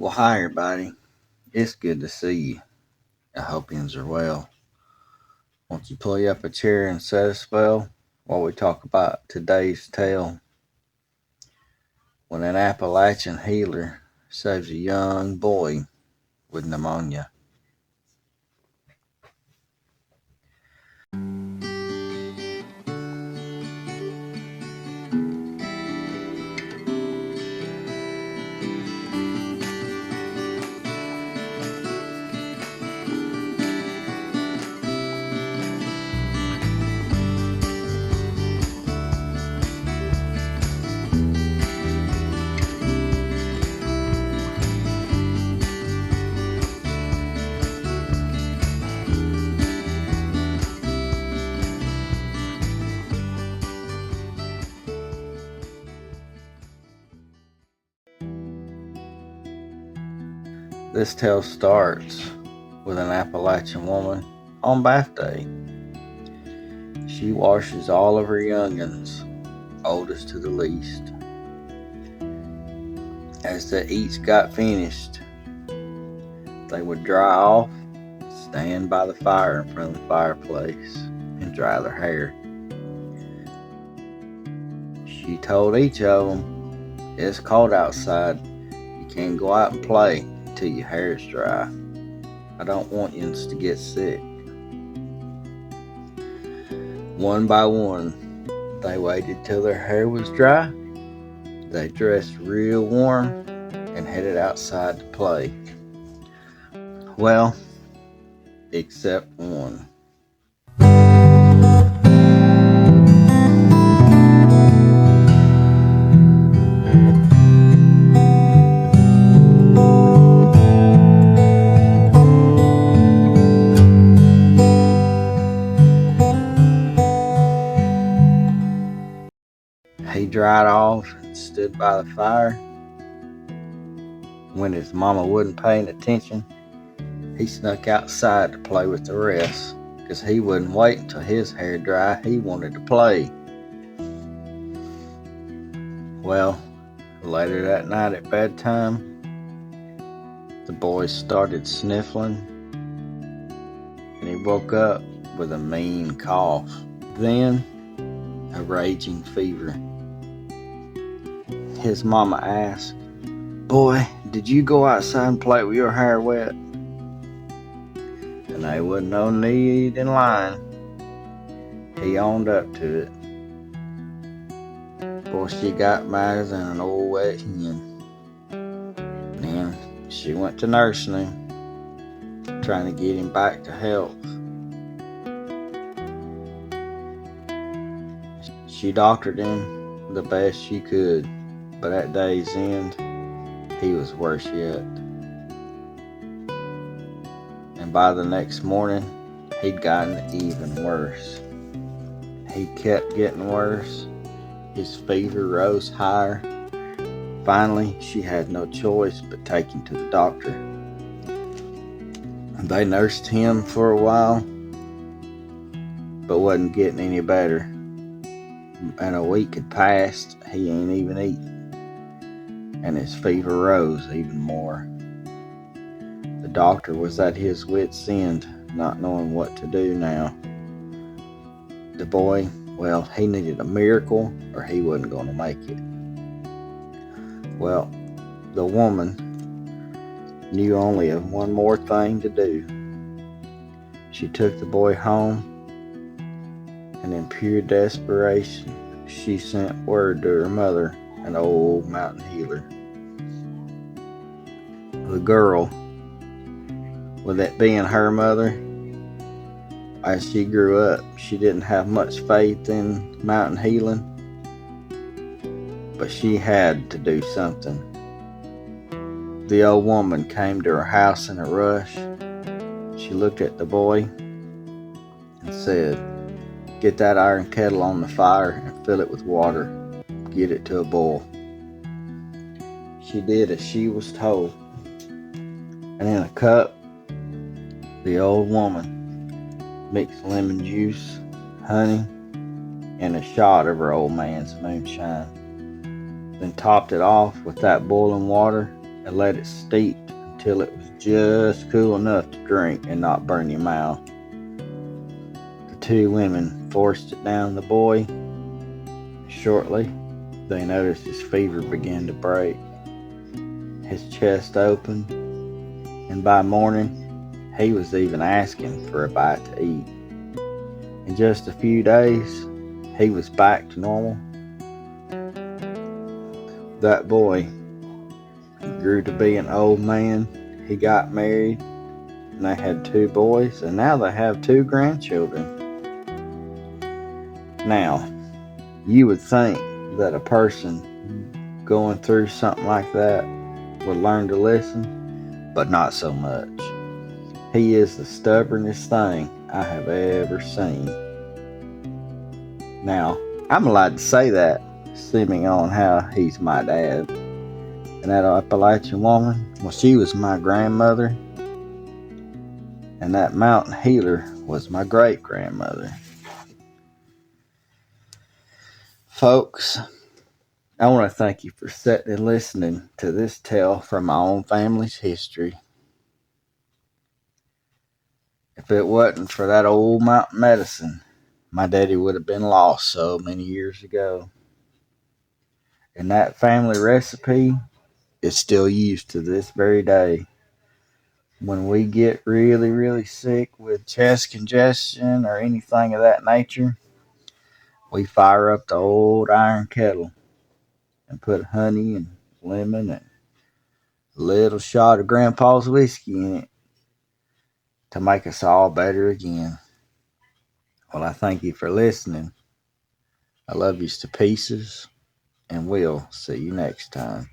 Well, hi everybody. It's good to see you. I hope yous are well. Won't you pull you up a chair and set a spell while we talk about today's tale? When an Appalachian healer saves a young boy with pneumonia. This tale starts with an Appalachian woman on bath day. She washes all of her young'uns, oldest to the least. As the eats got finished, they would dry off, stand by the fire in front of the fireplace, and dry their hair. She told each of them, "It's cold outside. You can't go out and play until your hair's dry. I don't want yous to get sick." One by one, they waited till their hair was dry. They dressed real warm and headed outside to play. Well, except one. He dried off and stood by the fire. When his mama wasn't paying attention, he snuck outside to play with the rest, 'cause he wouldn't wait until his hair dry. He wanted to play. Well, later that night at bedtime, the boy started sniffling, and he woke up with a mean cough. Then, a raging fever. His mama asked, "Boy, did you go outside and play with your hair wet?" And there wasn't no need in lying. He owned up to it. Boy, she got madder than an old wet hen. Then she went to nursing him, trying to get him back to health. She doctored him the best she could, but at day's end, he was worse yet. And by the next morning, he'd gotten even worse. He kept getting worse. His fever rose higher. Finally, she had no choice but take him to the doctor. They nursed him for a while, but wasn't getting any better. And a week had passed, he ain't even eaten, and his fever rose even more. The doctor was at his wit's end, not knowing what to do now. The boy, well, he needed a miracle or he wasn't going to make it. Well, the woman knew only of one more thing to do. She took the boy home, and in pure desperation, she sent word to her mother, an old mountain healer. The girl, with it being her mother, as she grew up, she didn't have much faith in mountain healing, but she had to do something. The old woman came to her house in a rush. She looked at the boy and said, "Get that iron kettle on the fire and fill it with water. Get it to a boil." She did as she was told, and in a cup, the old woman mixed lemon juice, honey, and a shot of her old man's moonshine. Then topped it off with that boiling water and let it steep until it was just cool enough to drink and not burn your mouth. The two women forced it down the boy. Shortly, they noticed his fever began to break. His chest opened, and by morning, he was even asking for a bite to eat. In just a few days, he was back to normal. That boy grew to be an old man. He got married, and they had two boys, and now they have two grandchildren. Now, you would think that a person going through something like that would learn to listen, but not so much. He is the stubbornest thing I have ever seen. Now, I'm allowed to say that, seeming on how he's my dad. And that Appalachian woman, well, she was my grandmother. And that mountain healer was my great-grandmother. Folks, I want to thank you for sitting and listening to this tale from my own family's history. If it wasn't for that old mountain medicine, my daddy would have been lost so many years ago. And that family recipe is still used to this very day. When we get really, really sick with chest congestion or anything of that nature, we fire up the old iron kettle and put honey and lemon and a little shot of Grandpa's whiskey in it to make us all better again. Well, I thank you for listening. I love you to pieces, and we'll see you next time.